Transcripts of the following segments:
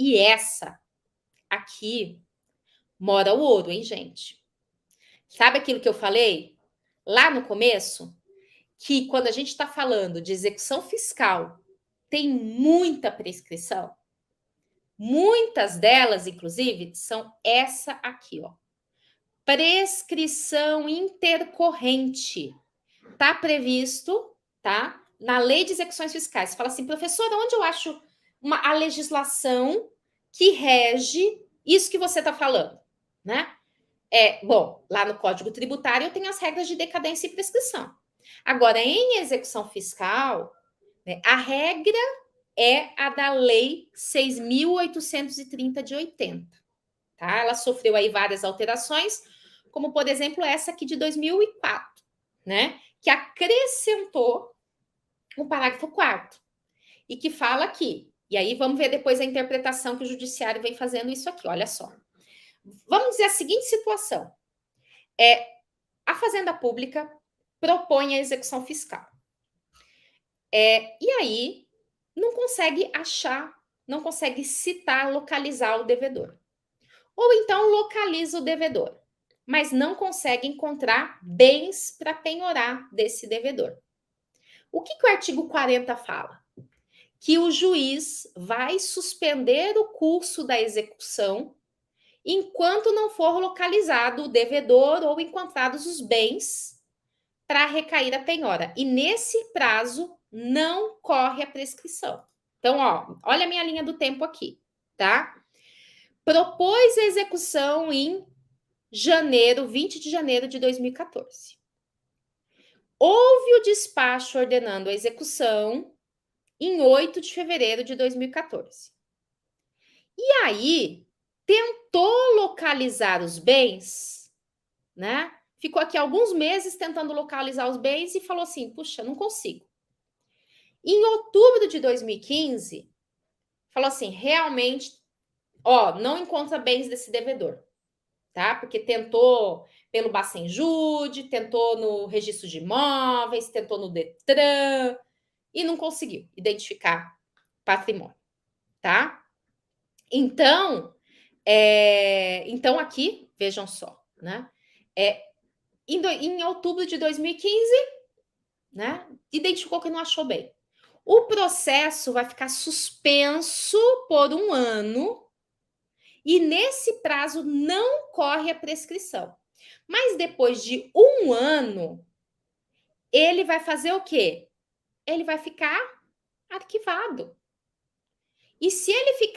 E essa aqui mora o ouro, hein, gente? Sabe aquilo que eu falei lá no começo? Que quando a gente está falando de execução fiscal, tem muita prescrição. Muitas delas, inclusive, são essa aqui, ó. Prescrição intercorrente. Está previsto, tá? Na lei de execuções fiscais. Você fala assim, professor, onde eu acho a legislação que rege isso que você está falando, né? Bom, lá no Código Tributário tem as regras de decadência e prescrição. Agora, em execução fiscal, né, a regra é a da Lei 6.830 de 80. Tá? Ela sofreu aí várias alterações, como, por exemplo, essa aqui de 2004, né? Que acrescentou o parágrafo 4º e que fala aqui. E aí vamos ver depois a interpretação que o judiciário vem fazendo isso aqui. Olha só. Vamos dizer a seguinte situação. A Fazenda Pública propõe a execução fiscal. E aí não consegue achar, não consegue citar, localizar o devedor. Ou então localiza o devedor, mas não consegue encontrar bens para penhorar desse devedor. O que o artigo 40 fala? Que o juiz vai suspender o curso da execução enquanto não for localizado o devedor ou encontrados os bens para recair a penhora. E nesse prazo não corre a prescrição. Então, ó, olha a minha linha do tempo aqui, tá? Propôs a execução em 20 de janeiro de 2014. Houve o despacho ordenando a execução em 8 de fevereiro de 2014. E aí, tentou localizar os bens, né? Ficou aqui alguns meses tentando localizar os bens e falou assim, puxa, não consigo. Em outubro de 2015, falou assim, realmente, ó, não encontra bens desse devedor, tá? Porque tentou pelo Bacenjude, tentou no registro de imóveis, tentou no Detran e não conseguiu identificar patrimônio, tá? Então, então aqui, vejam só, né? Em outubro de 2015, né? Identificou que não achou bem. O processo vai ficar suspenso por 1 ano e nesse prazo não corre a prescrição. Mas depois de 1 ano, ele vai fazer o quê? Ele vai ficar arquivado. E se ele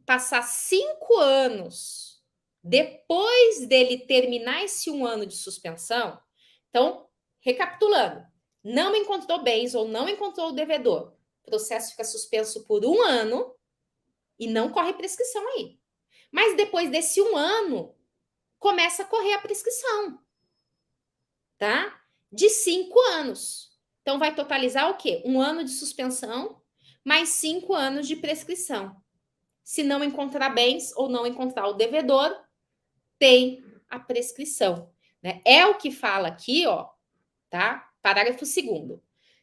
passar 5 anos depois dele terminar esse 1 ano de suspensão, então, recapitulando, não encontrou bens ou não encontrou o devedor, o processo fica suspenso por 1 ano e não corre prescrição aí. Mas depois desse 1 ano, começa a correr a prescrição, tá? De 5 anos. Então, vai totalizar o quê? 1 ano de suspensão, mais 5 anos de prescrição. Se não encontrar bens ou não encontrar o devedor, tem a prescrição, né? É o que fala aqui, ó, tá? Parágrafo 2º.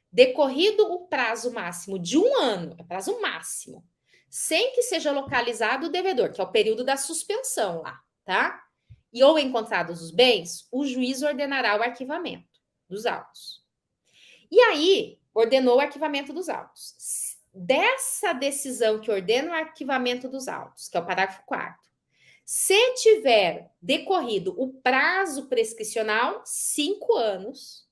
Decorrido o prazo máximo de 1 ano, é prazo máximo, sem que seja localizado o devedor, que é o período da suspensão lá, tá? E ou encontrados os bens, o juiz ordenará o arquivamento dos autos. E aí, ordenou o arquivamento dos autos. Dessa decisão que ordena o arquivamento dos autos, que é o parágrafo 4º, se tiver decorrido o prazo prescricional, 5 anos,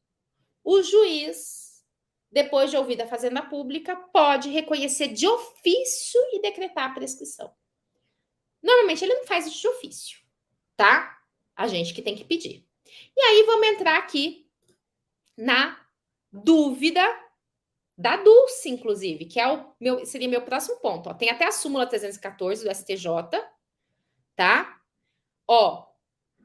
o juiz, depois de ouvida a Fazenda Pública, pode reconhecer de ofício e decretar a prescrição. Normalmente ele não faz isso de ofício, tá? A gente que tem que pedir. E aí vamos entrar aqui na dúvida da Dulce, inclusive, que seria meu próximo ponto. Ó. Tem até a súmula 314 do STJ, tá? Ó,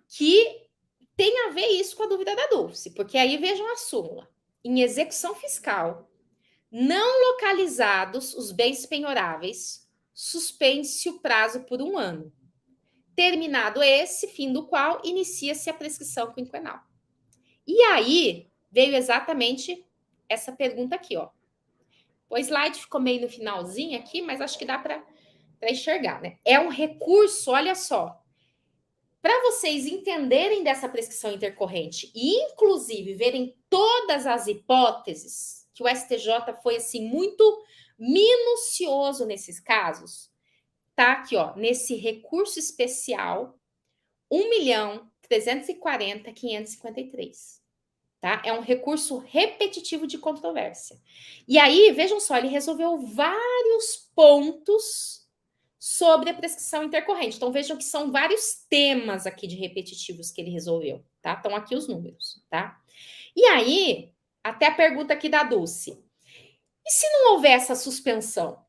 que tem a ver isso com a dúvida da Dulce, porque aí vejam a súmula. Em execução fiscal, não localizados os bens penhoráveis, suspende-se o prazo por 1 ano. Terminado esse, fim do qual inicia-se a prescrição quinquenal. E aí veio exatamente essa pergunta aqui, ó. O slide ficou meio no finalzinho aqui, mas acho que dá para para enxergar, né? É um recurso, olha só, para vocês entenderem dessa prescrição intercorrente e, inclusive, verem todas as hipóteses, que o STJ foi, assim, muito minucioso nesses casos, tá aqui, ó, nesse recurso especial 1.340.553, tá? É um recurso repetitivo de controvérsia. E aí, vejam só, ele resolveu vários pontos sobre a prescrição intercorrente. Então, vejam que são vários temas aqui de repetitivos que ele resolveu, tá? Estão aqui os números, tá? E aí, até a pergunta aqui da Dulce. E se não houver essa suspensão?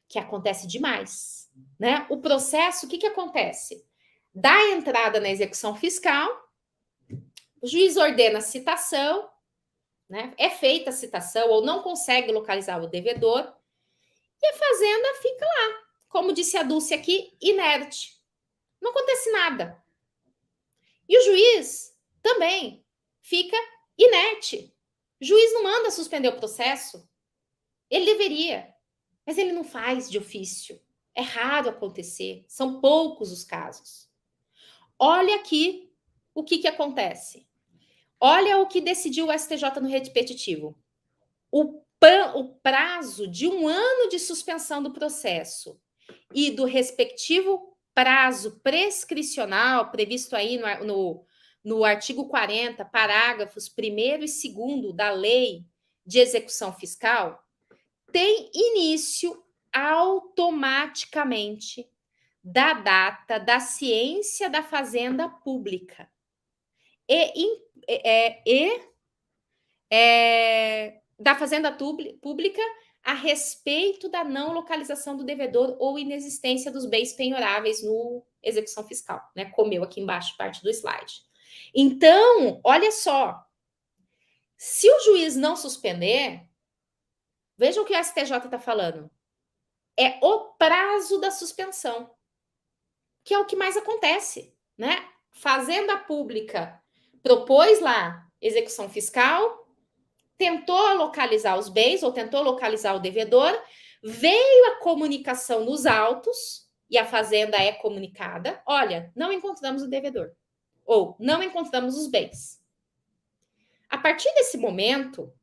Que acontece demais, né? O processo, o que acontece? Dá entrada na execução fiscal, o juiz ordena a citação, né? É feita a citação ou não consegue localizar o devedor e a fazenda fica lá, como disse a Dulce aqui, inerte. Não acontece nada. E o juiz também fica inerte. O juiz não manda suspender o processo. Ele deveria, mas ele não faz de ofício. É raro acontecer, são poucos os casos. Olha aqui o que acontece. Olha o que decidiu o STJ no repetitivo. O prazo de 1 ano de suspensão do processo e do respectivo prazo prescricional previsto aí no artigo 40, parágrafos 1º e 2º da Lei de Execução Fiscal, tem início automaticamente da data da ciência da fazenda pública da fazenda pública a respeito da não localização do devedor ou inexistência dos bens penhoráveis no execução fiscal, né? Comeu aqui embaixo parte do slide. Então, olha só, se o juiz não suspender, vejam o que o STJ está falando. É o prazo da suspensão, que é o que mais acontece, né? Fazenda pública propôs lá execução fiscal, tentou localizar os bens ou tentou localizar o devedor, veio a comunicação nos autos e a fazenda é comunicada, olha, não encontramos o devedor ou não encontramos os bens. A partir desse momento,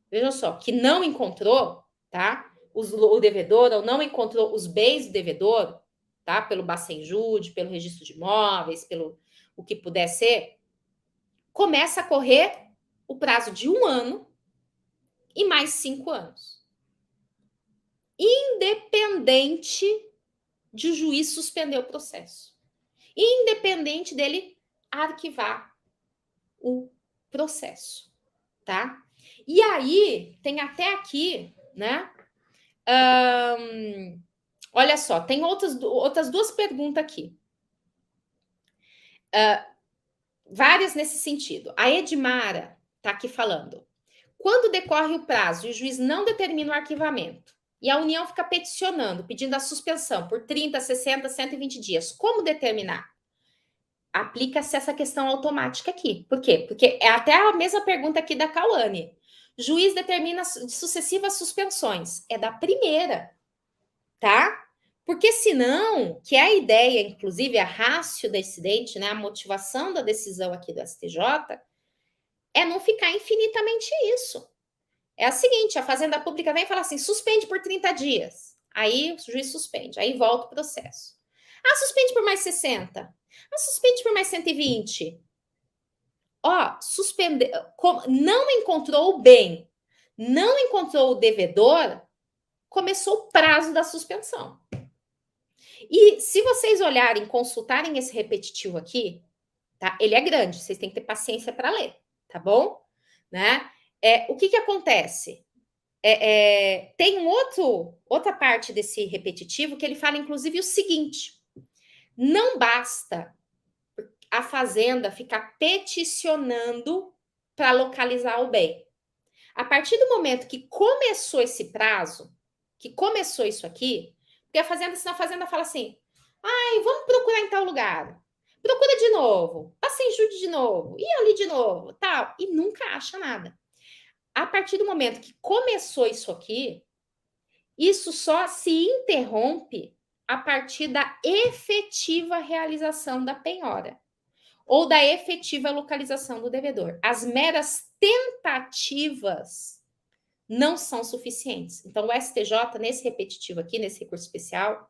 vejam só, que não encontrou, tá? O devedor ou não encontrou os bens do devedor, tá? Pelo Bacen-Jude, pelo registro de imóveis, pelo o que puder ser, começa a correr o prazo de 1 ano e mais 5 anos. Independente de o juiz suspender o processo. Independente dele arquivar o processo, tá? E aí, tem até aqui, né? Olha só, tem outras 2 perguntas aqui. Várias nesse sentido. A Edmara tá aqui falando. Quando decorre o prazo e o juiz não determina o arquivamento e a União fica peticionando, pedindo a suspensão por 30, 60, 120 dias, como determinar? Aplica-se essa questão automática aqui. Por quê? Porque é até a mesma pergunta aqui da Cauane. Juiz determina sucessivas suspensões. É da primeira, tá? Porque senão, que é a ideia, inclusive, a ratio do incidente, né, a motivação da decisão aqui do STJ, é não ficar infinitamente isso. É a seguinte, a Fazenda Pública vem e fala assim, suspende por 30 dias. Aí o juiz suspende, aí volta o processo. Ah, suspende por mais 60. Ah, suspende por mais 120. Ó, suspender, não encontrou o bem, não encontrou o devedor, começou o prazo da suspensão. E se vocês olharem, consultarem esse repetitivo aqui, tá? Ele é grande, vocês têm que ter paciência para ler, tá bom? Né? O que acontece? Tem outra parte desse repetitivo que ele fala, inclusive, o seguinte: não basta a fazenda ficar peticionando para localizar o bem. A partir do momento que começou esse prazo, que começou isso aqui, porque senão a fazenda fala assim, ai, vamos procurar em tal lugar. Procura de novo, passa em Jude de novo, e ali de novo, tal, e nunca acha nada. A partir do momento que começou isso aqui, Isso só se interrompe a partir da efetiva realização da penhora ou da efetiva localização do devedor. As meras tentativas não são suficientes. Então, o STJ, nesse repetitivo aqui, nesse recurso especial,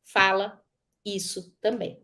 fala isso também.